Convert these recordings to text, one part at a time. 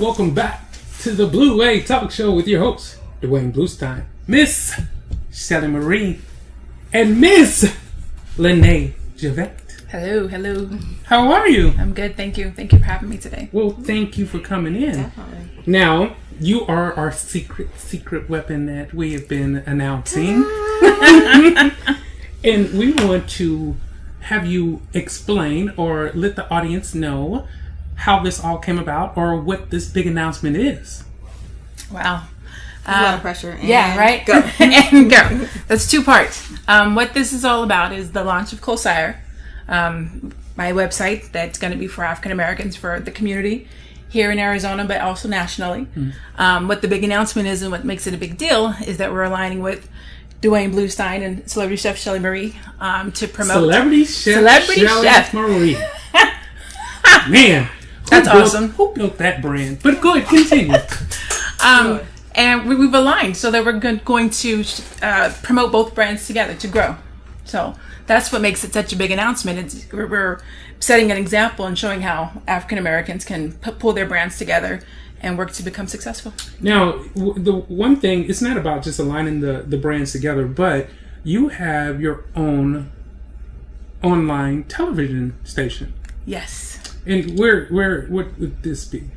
Welcome back to the Blue Way Talk Show with your host, Duane Bluestein, Miss Shelley Marie, and Miss LaNee Javet. Hello, hello. How are you? I'm good, thank you. Thank you for having me today. Well, thank you for coming in. Definitely. Now, you are our secret weapon that we have been announcing. And we want to have you explain or let the audience know how this all came about or what this big announcement is. Wow. A lot of pressure. And yeah, right? Go. And go. That's two parts. What this is all about is the launch of CulSire, my website that's going to be for African Americans, for the community here in Arizona, but also nationally. What the big announcement is and what makes it a big deal is that we're aligning with Duane Bluestein and celebrity chef Shelley Marie to promote Celebrity Chef Marie. Man, that's awesome. Who built that brand? But go ahead, continue. And we've aligned so that we're going to promote both brands together to grow. So that's what makes it such a big announcement. We're setting an example and showing how African Americans can pull their brands together and work to become successful. Now, the one thing, it's not about just aligning the brands together, but you have your own online television station. Yes. And where what would this be?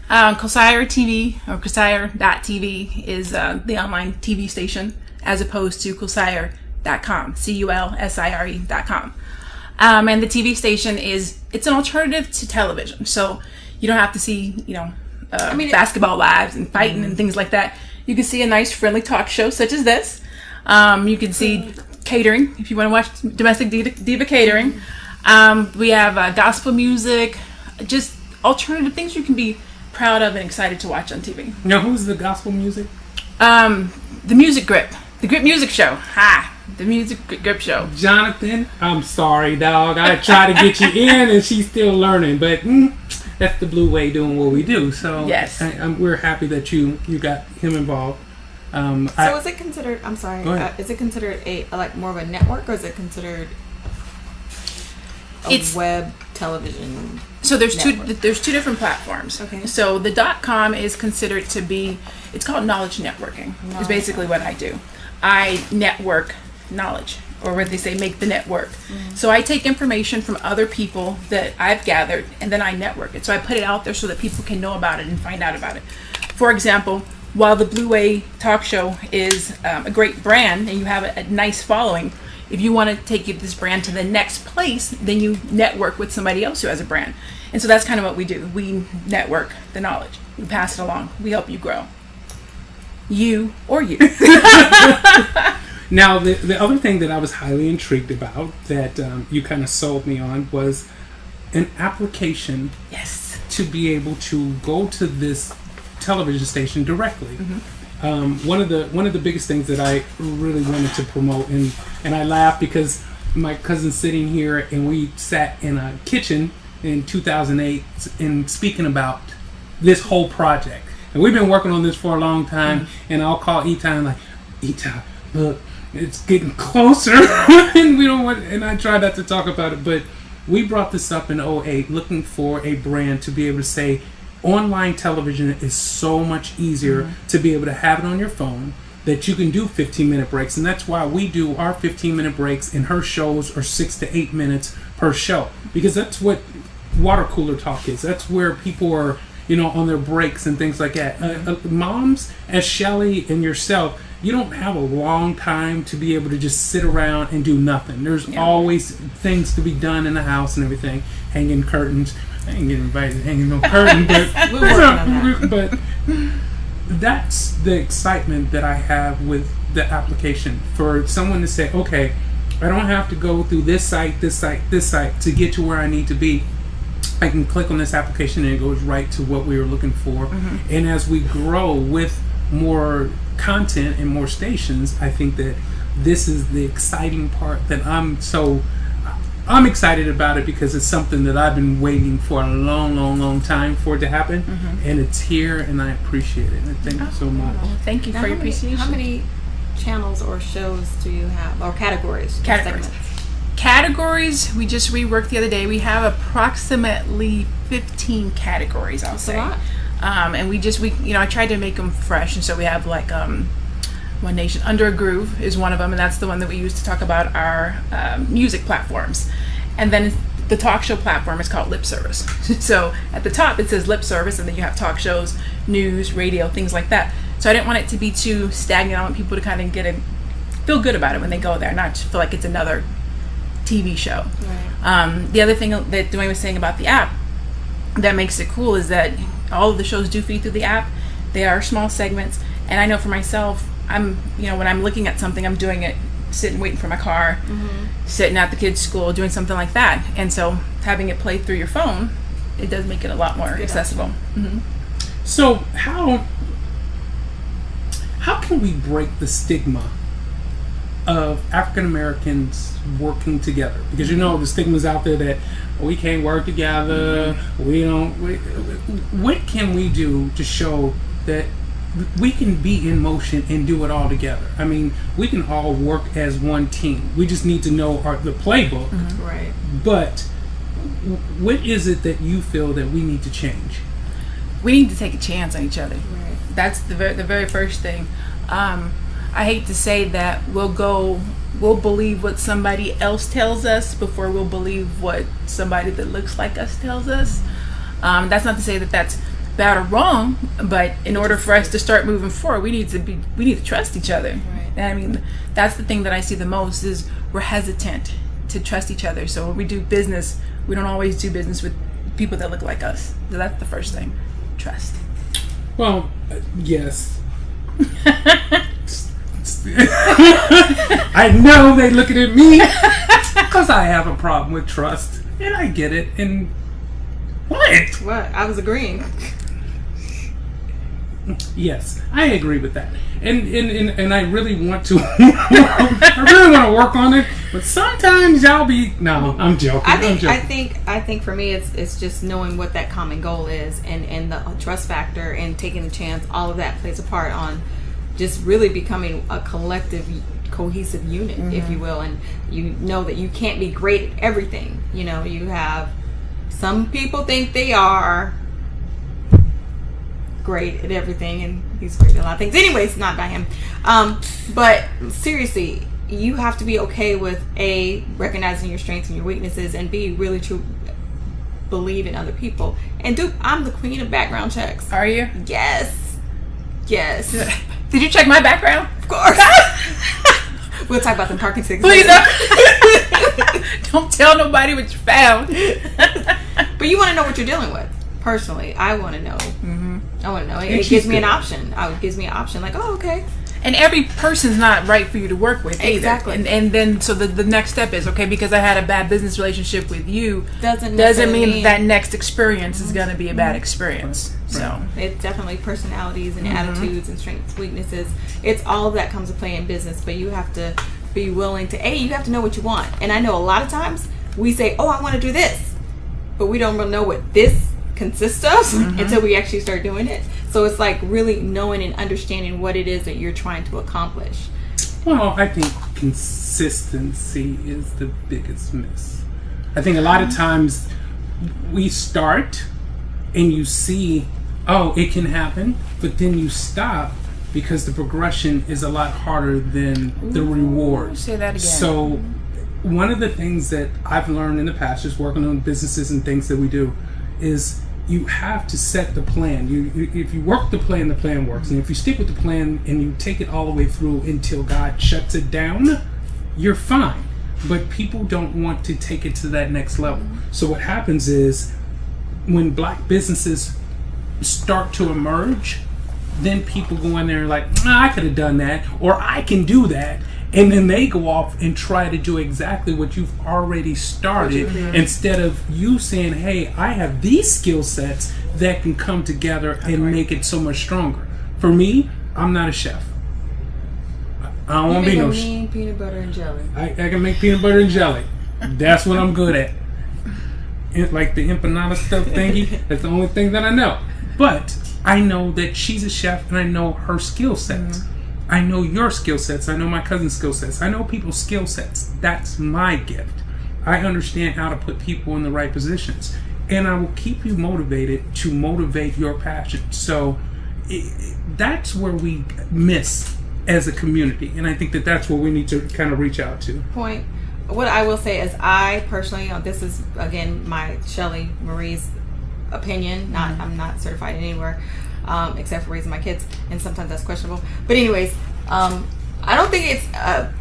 CulSire TV or CulSire.tv is the online TV station, as opposed to CulSire.com, CulSire.com. And the TV station it's an alternative to television, so you don't have to see basketball lives and fighting and things like that. You can see a nice friendly talk show such as this. You can see catering if you want to watch domestic diva catering. We have gospel music, just alternative things you can be proud of and excited to watch on TV. Now, who's the gospel music? The Music Grip. The Grip Music Show. The Music Grip Show. Jonathan, I'm sorry, dog. I try to get you in and she's still learning, but that's the Blue Way doing what we do. So yes, we're happy that you got him involved. So is it considered, I'm sorry, is it considered a more of a network, or is it considered a web television? So there's network? two different platforms. Okay. So the .com is considered to be, it's called knowledge networking. Is basically what I do. I network knowledge, or what they say, make the network. So I take information from other people that I've gathered, and then I network it. So I put it out there so that people can know about it and find out about it. For example, while the Blue Way Talk Show is a great brand and you have a nice following, if you want to take this brand to the next place, then you network with somebody else who has a brand. And so that's kind of what we do. We network the knowledge. We pass it along. We help you grow. You or you. Now, the other thing that I was highly intrigued about that you kind of sold me on was an application. Yes. To be able to go to this television station directly. One of the biggest things that I really wanted to promote, and I laugh because my cousin's sitting here and we sat in a kitchen in 2008 and speaking about this whole project. And we've been working on this for a long time, and I'll call E-Time like, E-Time, look, it's getting closer. And we don't want, and I try not to talk about it, but we brought this up in 2008 looking for a brand to be able to say, online television is so much easier to be able to have it on your phone, that you can do 15-minute breaks. And that's why we do our 15-minute breaks, and her shows are 6 to 8 minutes per show, because that's what water cooler talk is. That's where people are, on their breaks and things like that. Moms, as Shelley and yourself, you don't have a long time to be able to just sit around and do nothing. There's always things to be done in the house and everything, hanging curtains. I ain't getting invited to hanging no curtain, but we're working on that. But that's the excitement that I have with the application, for someone to say, okay, I don't have to go through this site to get to where I need to be. I can click on this application and it goes right to what we were looking for. And as we grow with more content and more stations, I think that this is the exciting part that I'm excited about it, because it's something that I've been waiting for a long time for it to happen, and it's here, and I appreciate it. And thank you so much. Well, thank you for your appreciation. How many channels or shows do you have, or categories? Categories, we just reworked the other day. We have approximately 15 categories, I'll say. That's a lot. And we I tried to make them fresh, and so we have like One Nation Under a Groove is one of them, and that's the one that we use to talk about our music platforms. And then the talk show platform is called Lip Service. So at the top it says Lip Service, and then you have talk shows, news, radio, things like that. So I didn't want it to be too stagnant. I want people to kind of feel good about it when they go there, not feel like it's another TV show. Right. The other thing that Duane was saying about the app that makes it cool is that all of the shows do feed through the app. They are small segments, and I know for myself, when I'm looking at something, I'm doing it sitting waiting for my car, sitting at the kids' school, doing something like that. And so having it play through your phone, it does make it a lot more accessible. So how can we break the stigma of African Americans working together? Because the stigma's out there that we can't work together, what can we do to show that we can be in motion and do it all together? I mean, we can all work as one team. We just need to know the playbook. Right. But what is it that you feel that we need to change? We need to take a chance on each other. Right. That's the very first thing. I hate to say that we'll believe what somebody else tells us before we'll believe what somebody that looks like us tells us. That's not to say that that's bad or wrong, but in order for us to start moving forward, we need to trust each other. Right. And I mean, that's the thing that I see the most is we're hesitant to trust each other. So when we do business, we don't always do business with people that look like us. So that's the first thing. Trust. Well, yes. I know they looking at me because I have a problem with trust, and I get it. And what? I was agreeing. Yes, I agree with that, and I really want to. I really want to work on it, but sometimes y'all be. No, I'm joking. I think for me, it's just knowing what that common goal is, and the trust factor, and taking a chance. All of that plays a part on just really becoming a collective, cohesive unit, if you will. And you know that you can't be great at everything. You have some people think they are great at everything, and he's great at a lot of things. Anyways, not by him. But seriously, you have to be okay with recognizing your strengths and your weaknesses, and be really true, believe in other people. And I'm the queen of background checks. Are you? Yes. Did you check my background? Of course. We'll talk about the parking tickets. Please don't tell nobody what you found. But you want to know what you're dealing with. Personally, I want to know. I want to know. It gives me an option. It gives me an option. Like, oh, okay. And every person's not right for you to work with either. Exactly. And then so the next step is, okay, because I had a bad business relationship with you doesn't mean that next experience is going to be a bad experience. Right. So it's definitely personalities and attitudes and strengths, weaknesses. It's all of that comes to play in business, but you have to be willing to you have to know what you want. And I know a lot of times we say, oh, I want to do this, but we don't really know what this consists of until we actually start doing it. So it's like really knowing and understanding what it is that you're trying to accomplish. Well, I think consistency is the biggest miss. I think a lot of times we start and you see, oh, it can happen, but then you stop because the progression is a lot harder than the reward. Say that again. So one of the things that I've learned in the past, just working on businesses and things that we do, is you have to set the plan. If you work the plan works. And if you stick with the plan and you take it all the way through until God shuts it down, you're fine. But people don't want to take it to that next level. So what happens is when black businesses start to emerge, then people go in there like, I could have done that, or I can do that. And then they go off and try to do exactly what you've already started, instead of you saying, hey, I have these skill sets that can come together and make it so much stronger. For me, I'm not a chef. I don't want to be no chef. Peanut butter and jelly. I can make peanut butter and jelly. That's what I'm good at. Like the empanada stuff thingy, that's the only thing that I know. But I know that she's a chef and I know her skill sets. I know your skill sets. I know my cousin's skill sets. I know people's skill sets. That's my gift. I understand how to put people in the right positions. and I will keep you motivated to motivate your passion. So that's where we miss as a community, and I think that that's where we need to kind of reach out to. Point. What I will say is, I personally, this is again my Shelley Marie's opinion. Not, I'm not certified anywhere, except for raising my kids, and sometimes that's questionable. But anyways, I don't think it's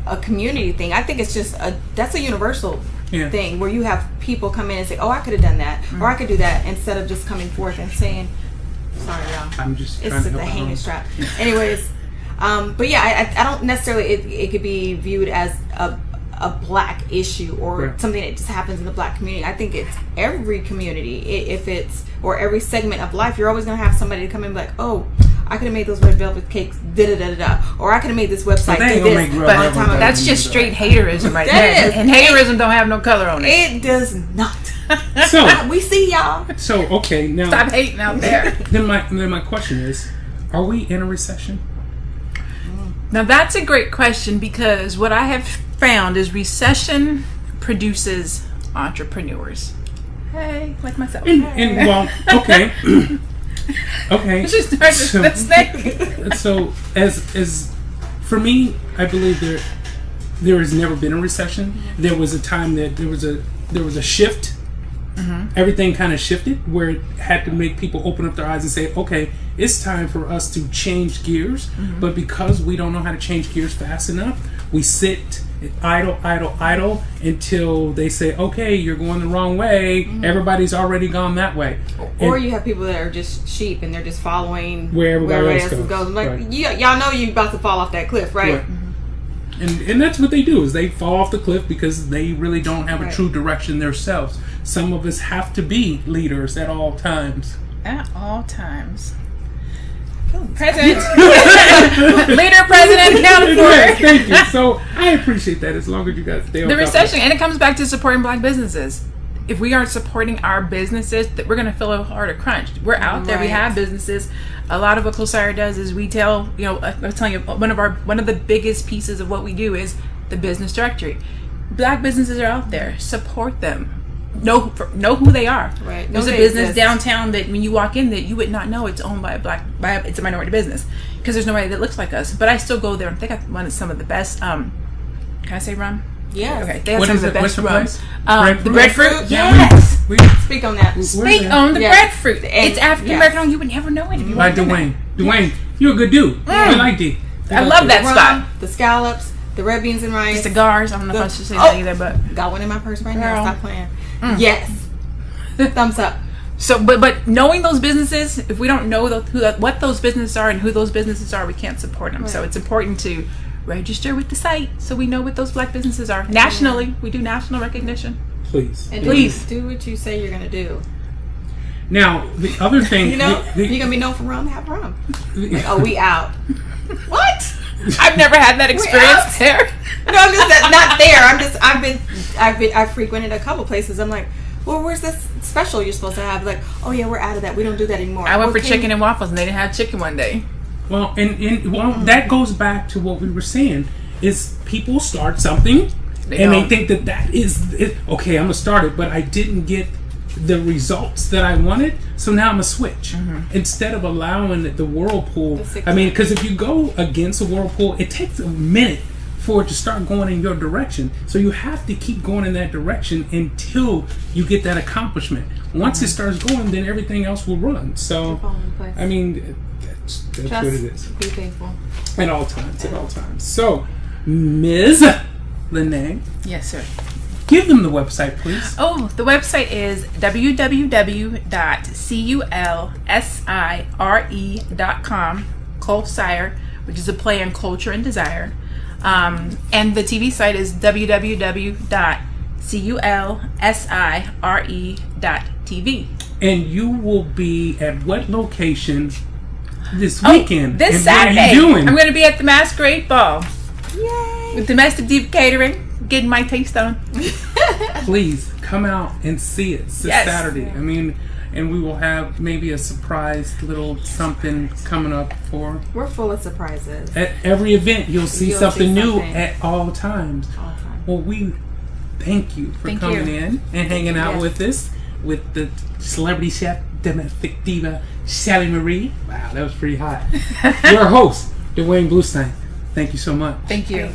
a community thing. I think it's just that's a universal thing where you have people come in and say, "Oh, I could have done that," or "I could do that," instead of just coming forth and saying, "Sorry, y'all, I'm just it's the hanging strap." Anyways, but yeah, I don't necessarily. It could be viewed as a black issue or something that just happens in the black community. I think it's every community. If it's or every segment of life, you're always going to have somebody to come in and be like, "Oh, I could have made those red velvet cakes, or I could have made this website do this." But that's just straight haterism right there. And haterism don't have no color on it. It does not. So we see y'all. So okay, now stop hating out there. Then my question is, are we in a recession? Now that's a great question, because what I have found is recession produces entrepreneurs. Hey, like myself. And well, okay. Okay. Just start this thing. So as for me, I believe there has never been a recession. There was a time that there was a shift. Everything kind of shifted where it had to make people open up their eyes and say, okay, it's time for us to change gears. But because we don't know how to change gears fast enough, we sit idle until they say, okay, you're going the wrong way. Everybody's already gone that way. Or you have people that are just sheep and they're just following where everybody else goes. Like, right. y'all know you're about to fall off that cliff, right? And that's what they do, is they fall off the cliff because they really don't have a true direction themselves. Some of us have to be leaders at all times. At all times. President. Leader, president, accounted for. Thank you. So I appreciate that, as long as you guys stay on the top recession, of it. and it comes back to supporting black businesses. If we aren't supporting our businesses, that we're going to feel a harder crunch. We're out there. We have businesses. A lot of what CulSire does is we tell, I was telling you, one of the biggest pieces of what we do is the business directory. Black businesses are out there. Support them. Know who they are. Right. There's a business downtown that when you walk in that you would not know it's owned by it's a minority business, because there's nobody that looks like us. But I still go there. They got some of the best. Can I say rum? Yeah. Okay. They have some of the best rums. The breadfruit. Yes. Speak on that. Speak on the breadfruit. It's African American owned. You would never know it if you By Duane. Duane, you're a good dude. I like you. I love that spot. The scallops, the red beans and rice, the cigars. I don't know if I should say that either, but got one in my purse right now. Stop playing. Yes. Thumbs up. So, but knowing those businesses, if we don't know what those businesses are and who those businesses are, we can't support them. Right. So it's important to register with the site so we know what those black businesses are. Nationally, we do national recognition. Please. And please do what you say you're going to do. Now, the other thing... you're going to be known for rum, have rum. Like, oh, we out. What? I've never had that experience there. No, I'm just not there. I've frequented a couple places. I'm like, well, where's this special you're supposed to have? Like, oh yeah, we're out of that. We don't do that anymore. I went for chicken and waffles, and they didn't have chicken one day. Well, and that goes back to what we were saying: is people start something, they think that is it. Okay, I'm gonna start it, but I didn't get the results that I wanted, so now I'm gonna switch instead of allowing the whirlpool. I mean, because if you go against a whirlpool, it takes a minute for it to start going in your direction. So you have to keep going in that direction until you get that accomplishment. Once it starts going, then everything else will run. So, I mean, that's what it is. Be faithful. At all times, at all times. So, Ms. LaNee. Yes, sir. Give them the website, please. Oh, the website is www.culsire.com. CulSire, which is a play on culture and desire. And the TV site is www.culsire.tv. And you will be at what location this weekend? This Saturday. What are you doing? I'm going to be at the Masquerade Ball. Yay! With Domestic Deep Catering, getting my taste on. Please come out and see it. It's Saturday. I mean, and we will have maybe a surprise little something coming up for... We're full of surprises. At every event, you'll see something new at all times. Well, we thank you for coming in and hanging out with us. with the celebrity chef, domestic diva, Shelley Marie. Wow, that was pretty hot. Your host, Duane Bluestein. Thank you so much. Thank you.